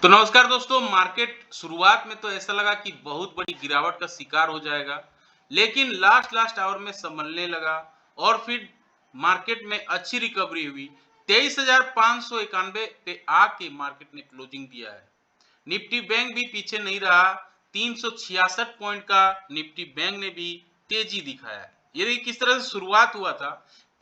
तो नमस्कार दोस्तों, मार्केट शुरुआत में तो ऐसा लगा कि बहुत बड़ी गिरावट का शिकार हो जाएगा, लेकिन लास्ट आवर में संभलने लगा और फिर मार्केट में अच्छी रिकवरी हुई। 23,591 पे आके मार्केट ने क्लोजिंग दिया है। निफ्टी बैंक भी पीछे नहीं रहा, 366 पॉइंट का निफ्टी बैंक ने भी तेजी दिखाया है। ये देखिए किस तरह से शुरुआत हुआ था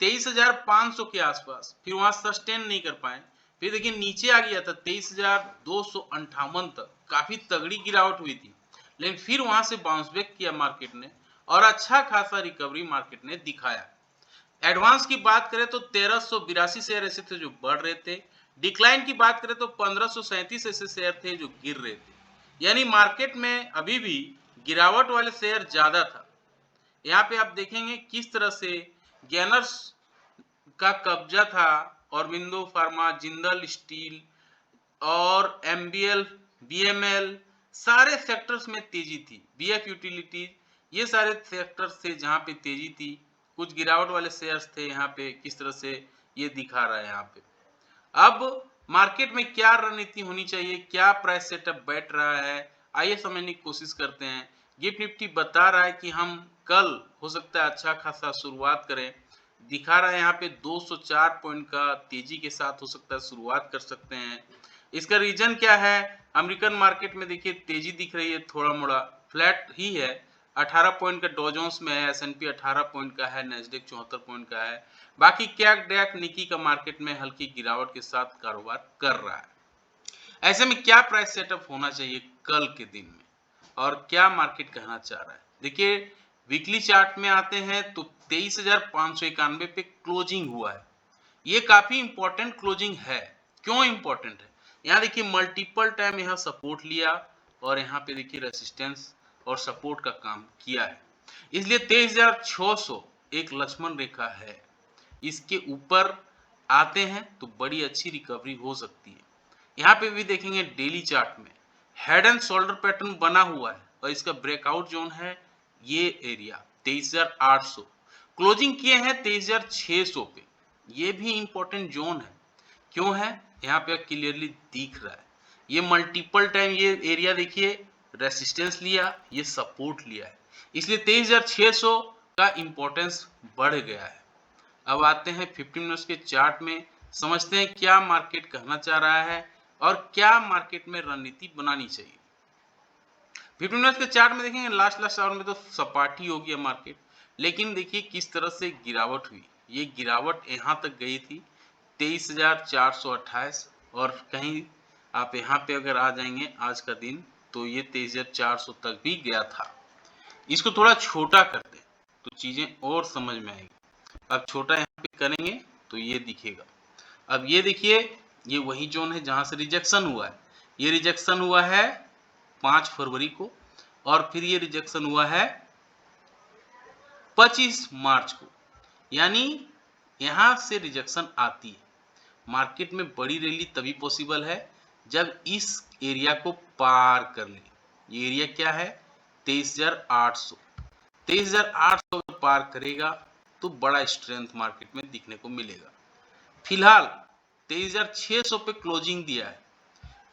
23,500 के आसपास, फिर वहां सस्टेन नहीं कर पाए, फिर देखिए नीचे आ गया था 23,258 तक, काफी तगड़ी गिरावट हुई थी, लेकिन फिर वहां से बाउंस बैक किया मार्केट ने और अच्छा खासा रिकवरी मार्केट ने दिखाया। एडवांस की बात करें तो 1382 शेयर ऐसे थे जो बढ़ रहे थे। डिक्लाइन की बात करें तो 1537 ऐसे शेयर थे जो गिर रहे थे। यानी मार्केट में अभी भी गिरावट वाले शेयर ज्यादा था। यहाँ पे आप देखेंगे किस तरह से गैनर्स का कब्जा था, औरबिंदो फार्मा, जिंदल स्टील और एमबीएल, बीएमएल, सारे सेक्टर्स में तेजी थी। बीएफ यूटिलिटीज, ये सारे सेक्टर्स थे जहां पे तेजी थी। कुछ गिरावट वाले शेयर्स थे, यहाँ पे किस तरह से ये दिखा रहा है। यहाँ पे अब मार्केट में क्या रणनीति होनी चाहिए, क्या प्राइस सेटअप बैठ रहा है, आइए समझने की कोशिश करते हैं। गिफ्ट निफ्टी बता रहा है कि हम कल हो सकता है अच्छा खासा शुरुआत करें, दिखा रहा है यहाँ पे 204 पॉइंट का तेजी के साथ हो सकता है शुरुआत कर सकते हैं। इसका रीजन क्या है? अमेरिकन मार्केट में देखिए तेजी दिख रही है, थोड़ा मोड़ा फ्लैट ही है। 18 पॉइंट का डॉ जोन्स में है, एसएनपी 18 पॉइंट का है, नैस्डैक 74 पॉइंट का है। बाकी कैक डैक निकी का मार्केट में हल्की गिरावट के साथ कारोबार कर रहा है। ऐसे में क्या प्राइस सेटअप होना चाहिए कल के दिन में और क्या मार्केट कहना चाह रहा है? देखिए वीकली चार्ट में आते हैं तो 23,591 पे क्लोजिंग हुआ है। ये काफी इंपॉर्टेंट क्लोजिंग है। क्यों इंपॉर्टेंट है? यहाँ देखिए मल्टीपल टाइम यहाँ सपोर्ट लिया और यहाँ पे देखिए रेसिस्टेंस और सपोर्ट का काम किया है, इसलिए 23,600 एक लक्ष्मण रेखा है। इसके ऊपर आते हैं तो बड़ी अच्छी रिकवरी हो सकती है। यहाँ पे भी देखेंगे डेली चार्ट में हेड एंड शोल्डर पैटर्न बना हुआ है और इसका ब्रेकआउट जोन है ये एरिया 23,800, क्लोजिंग किए हैं 23,600 पे। ये भी इंपॉर्टेंट जोन है। क्यों है? यहाँ पे क्लियरली दिख रहा है। ये मल्टीपल टाइम ये एरिया देखिए रेसिस्टेंस लिया, ये सपोर्ट लिया है, इसलिए 23,600 का इंपॉर्टेंस बढ़ गया है। अब आते हैं 15 मिनट्स के चार्ट में, समझते हैं क्या मार्केट कहना चाह रहा है और क्या मार्केट में रणनीति बनानी चाहिए। 15 मिनट्स के चार्ट में देखेंगे लास्ट आवर में तो सपाटी हो गया मार्केट, लेकिन देखिए किस तरह से गिरावट हुई। ये गिरावट यहाँ तक गई थी 23,428 और कहीं आप यहाँ पे अगर आ जाएंगे आज का दिन तो ये 23,400 तक भी गया था। इसको थोड़ा छोटा कर दें तो चीजें और समझ में आएगी। अब छोटा यहाँ पे करेंगे तो ये दिखेगा। अब ये देखिए ये वही जोन है जहां से रिजेक्शन हुआ है। ये रिजेक्शन हुआ है 5 फरवरी को और फिर ये रिजेक्शन हुआ है 25 मार्च को। यानी यहां से रिजेक्शन आती है। मार्केट में बड़ी रैली तभी पॉसिबल है जब इस एरिया को पार कर ले। ये एरिया क्या है? 23,800। 23,800 पार करेगा तो बड़ा स्ट्रेंथ मार्केट में दिखने को मिलेगा। फिलहाल 23,600 पे क्लोजिंग दिया है,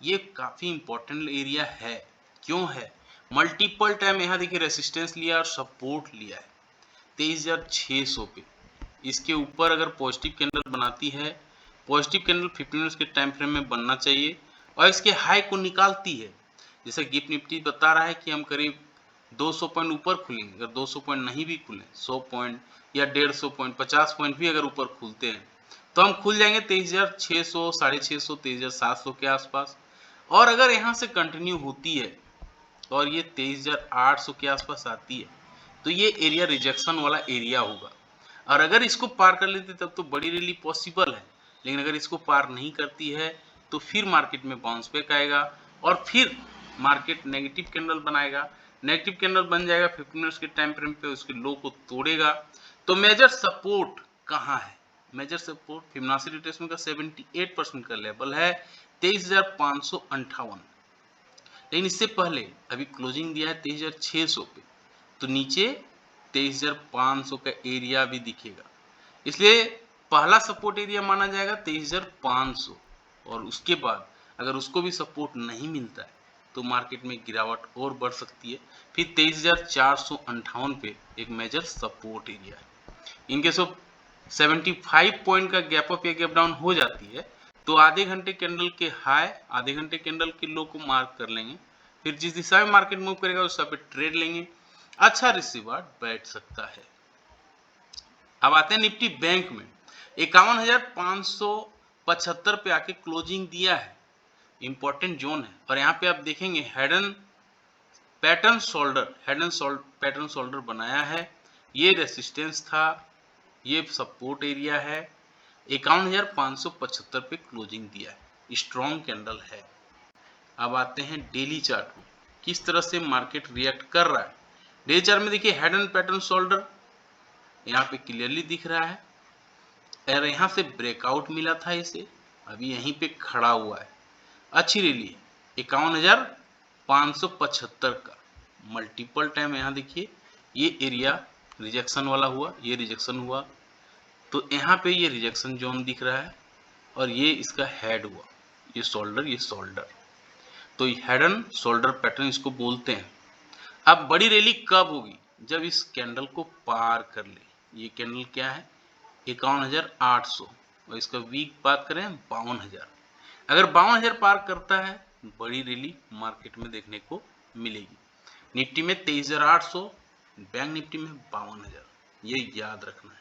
ये काफी इंपॉर्टेंट एरिया है। क्यों है? मल्टीपल टाइम यहाँ देखिए रेसिस्टेंस लिया और सपोर्ट लिया है 23,600 पे। इसके ऊपर अगर पॉजिटिव कैंडल बनाती है, पॉजिटिव कैंडल 15 मिनट्स के टाइम फ्रेम में बनना चाहिए और इसके हाई को निकालती है। जैसे गिफ्ट निफ्टी बता रहा है कि हम करीब 200 पॉइंट ऊपर खुलेंगे। अगर 200 पॉइंट नहीं भी खुले, 100 पॉइंट या 150 पॉइंट, 50 पॉइंट भी अगर ऊपर खुलते हैं तो हम खुल जाएंगे 23,600, 650, 23,700 के आसपास। और अगर यहाँ से कंटिन्यू होती है और ये 23,800 के आसपास आती है तो ये एरिया रिजेक्शन वाला एरिया होगा। और अगर इसको पार कर लेती तब तो बड़ी रैली पॉसिबल है, लेकिन अगर इसको पार नहीं करती है तो फिर मार्केट में बाउंस बैक आएगा और फिर मार्केट नेगेटिव कैंडल बनाएगा। नेगेटिव कैंडल बन जाएगा 15 मिनट्स के टाइम फ्रेम पे, उसके लो को तोड़ेगा। तो मेजर सपोर्ट कहाँ है? मेजर सपोर्ट फिबोनाची रिट्रेसमेंट का 78% का लेवल है 23,558। लेकिन इससे पहले अभी क्लोजिंग दिया है 23,600 पे, तो नीचे 23,500 का एरिया भी दिखेगा, इसलिए पहला सपोर्ट एरिया माना जाएगा 23,500 और उसके बाद अगर उसको भी सपोर्ट नहीं मिलता है तो मार्केट में गिरावट और बढ़ सकती है। फिर 23,458 पे एक मेजर सपोर्ट एरिया है। इनकेस ऑफ 75 पॉइंट का गैप अप या गैप डाउन हो जाती है तो आधे घंटे कैंडल के हाई, आधे घंटे कैंडल के लो को मार्क कर लेंगे। फिर जिस दिशा में मार्केट मूव करेगा उस पे ट्रेड लेंगे, अच्छा रिसीवर बैठ सकता है। अब आते हैं निफ्टी बैंक में। 51,575 पे आके क्लोजिंग दिया है, इंपॉर्टेंट जोन है। और यहाँ पे आप देखेंगे हेडन पैटर्न शोल्डर बनाया है, ये रेसिस्टेंस था, ये सपोर्ट एरिया है। 51,575 पे क्लोजिंग दिया है, स्ट्रॉन्ग कैंडल है। अब आते हैं डेली चार्ट में, किस तरह से मार्केट रिएक्ट कर रहा है। डेली चार्ट में देखिए हेड एंड पैटर्न शोल्डर यहाँ पे क्लियरली दिख रहा है, और यहाँ से ब्रेकआउट मिला था इसे, अभी यहीं पे खड़ा हुआ है, अच्छी रैली है। 51,575 का मल्टीपल टाइम यहाँ देखिए ये एरिया रिजेक्शन वाला हुआ, ये रिजेक्शन हुआ, तो यहाँ पे ये रिजेक्शन जोन दिख रहा है, और ये इसका हेड हुआ, ये शोल्डर, तो हेड एंड शोल्डर पैटर्न इसको बोलते हैं। अब बड़ी रैली कब होगी, जब इस कैंडल को पार कर ले। ये कैंडल क्या है 51,800, और इसका वीक बात करें 52,000। अगर 52,000 पार करता है बड़ी रैली मार्केट में देखने को मिलेगी। निफ्टी में 23,800, बैंक निफ्टी में 52,000, ये याद रखना है।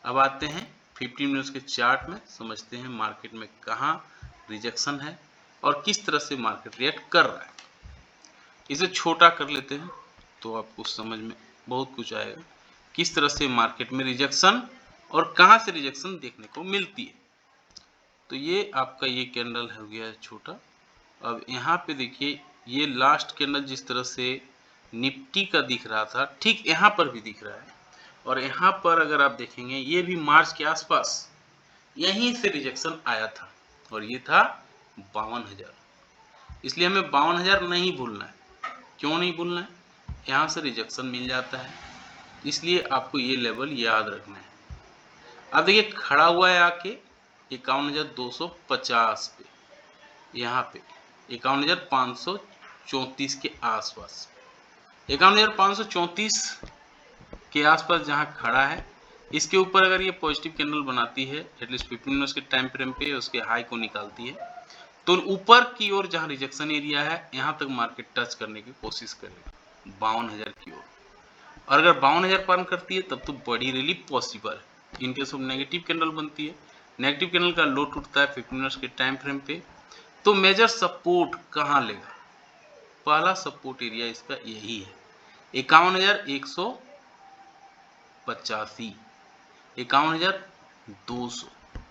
अब आते हैं 15 मिनट्स के चार्ट में, समझते हैं मार्केट में कहाँ रिजेक्शन है और किस तरह से मार्केट रिएक्ट कर रहा है। इसे छोटा कर लेते हैं तो आपको समझ में बहुत कुछ आएगा, किस तरह से मार्केट में रिजेक्शन और कहाँ से रिजेक्शन देखने को मिलती है। तो ये आपका ये कैंडल हो गया है छोटा। अब यहाँ पे देखिए ये लास्ट कैंडल जिस तरह से निफ्टी का दिख रहा था, ठीक यहाँ पर भी दिख रहा है, और यहाँ पर अगर आप देखेंगे ये भी मार्च के आसपास यहीं से रिजेक्शन आया था, और ये था 52,000। इसलिए हमें 52,000 नहीं भूलना है। क्यों नहीं भूलना है, यहाँ से रिजेक्शन मिल जाता है, इसलिए आपको ये लेवल याद रखना है। अब देखिए खड़ा हुआ है आके 51,250 पे, यहाँ पे 51,534 के आसपास, 51,534 के आसपास जहाँ खड़ा है, इसके ऊपर अगर ये पॉजिटिव कैंडल बनाती है एटलीस्ट 15 मिनट्स के टाइम फ्रेम पे, उसके हाई को निकालती है, तो ऊपर की ओर जहाँ रिजेक्शन एरिया है यहाँ तक मार्केट टच करने की कोशिश करेगी 52,000 की ओर। और अगर 52,000 पार करती है तब तो बड़ी रैली पॉसिबल है। इनकेस ऑफ नेगेटिव कैंडल बनती है, नेगेटिव कैंडल का लो टूटता है 15 मिनट्स के टाइम फ्रेम पे, तो मेजर सपोर्ट कहाँ लेगा, पहला सपोर्ट एरिया इसका यही है 51,185, 51,200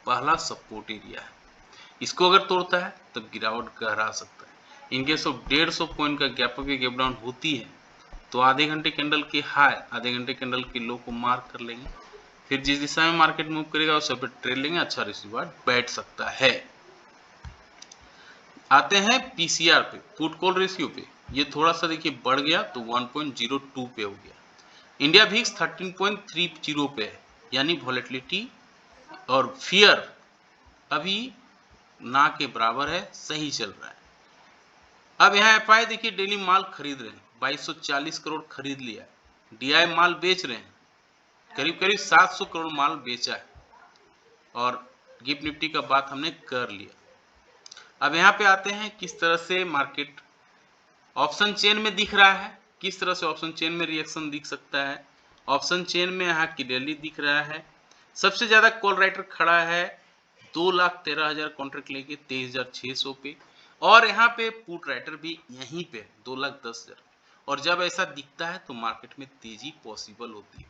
पहला सपोर्ट एरिया है। इसको अगर तोड़ता है तब गिरावट गहरा सकता है। इनकेस ऑफ 150 पॉइंट का गैप अप या गैप डाउन होती है तो आधे घंटे कैंडल के हाई, आधे घंटे कैंडल के लो को मार्क कर लेंगे, फिर जिस दिशा में मार्केट मूव करेगा उस पर ट्रेड लेंगे, अच्छा रिसीवर बैठ सकता है। आते हैं पीसीआर पे, पुट कॉल रेशियो पे, ये थोड़ा सा देखिए बढ़ गया तो 1.02 पे हो गया। इंडिया विक्स 13.30 पे है, यानी वॉलेटिलिटी और फियर अभी ना के बराबर है, सही चल रहा है। अब यहाँ एफआई देखिए डेली माल खरीद रहे हैं, 2240 करोड़ खरीद लिया है, डीआई माल बेच रहे हैं, करीब करीब 700 करोड़ माल बेचा है, और गिफ्ट निफ्टी का बात हमने कर लिया। अब यहाँ पे आते हैं किस तरह से मार्केट ऑप्शन चेन में दिख रहा है, किस तरह से ऑप्शन चेन में रिएक्शन दिख सकता है। ऑप्शन चेन में यहाँ क्लियरली दिख रहा है, सबसे ज्यादा कॉल राइटर खड़ा है 2,13,000 कॉन्ट्रैक्ट लेके 23,600 पे, और यहाँ पे पुट राइटर भी यहीं पे 2,10,000। और जब ऐसा दिखता है तो मार्केट में तेजी पॉसिबल होती है,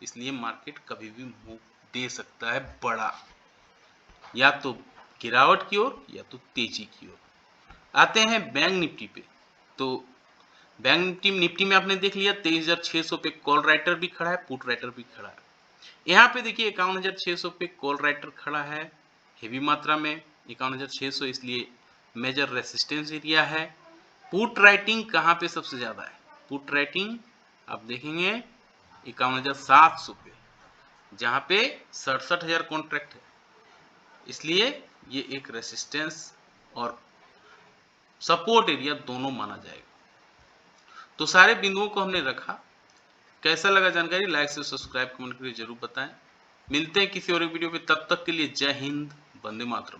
इसलिए मार्केट कभी भी मूव दे सकता है बड़ा, या तो गिरावट की ओर या तो तेजी की ओर। आते हैं बैंक निफ्टी पे, तो बैंक निफ्टी में आपने देख लिया 23,600 पे कॉल राइटर भी खड़ा है, पुट राइटर भी खड़ा है। यहाँ पे देखिए 51,600 पे कॉल राइटर खड़ा है हेवी मात्रा में, 51,600 इसलिए मेजर रेसिस्टेंस एरिया है। पुट राइटिंग कहाँ पे सबसे ज्यादा है, पुट राइटिंग आप देखेंगे 51,700 पे, जहाँ पे 67,000 कॉन्ट्रैक्ट है, इसलिए ये एक रेसिस्टेंस और सपोर्ट एरिया दोनों माना जाएगा। तो सारे बिंदुओं को हमने रखा। कैसा लगा जानकारी? लाइक से सब्सक्राइब कमेंट करके जरूर बताएं। मिलते हैं किसी और वीडियो में, तब तक के लिए जय हिंद, वंदे मातरम।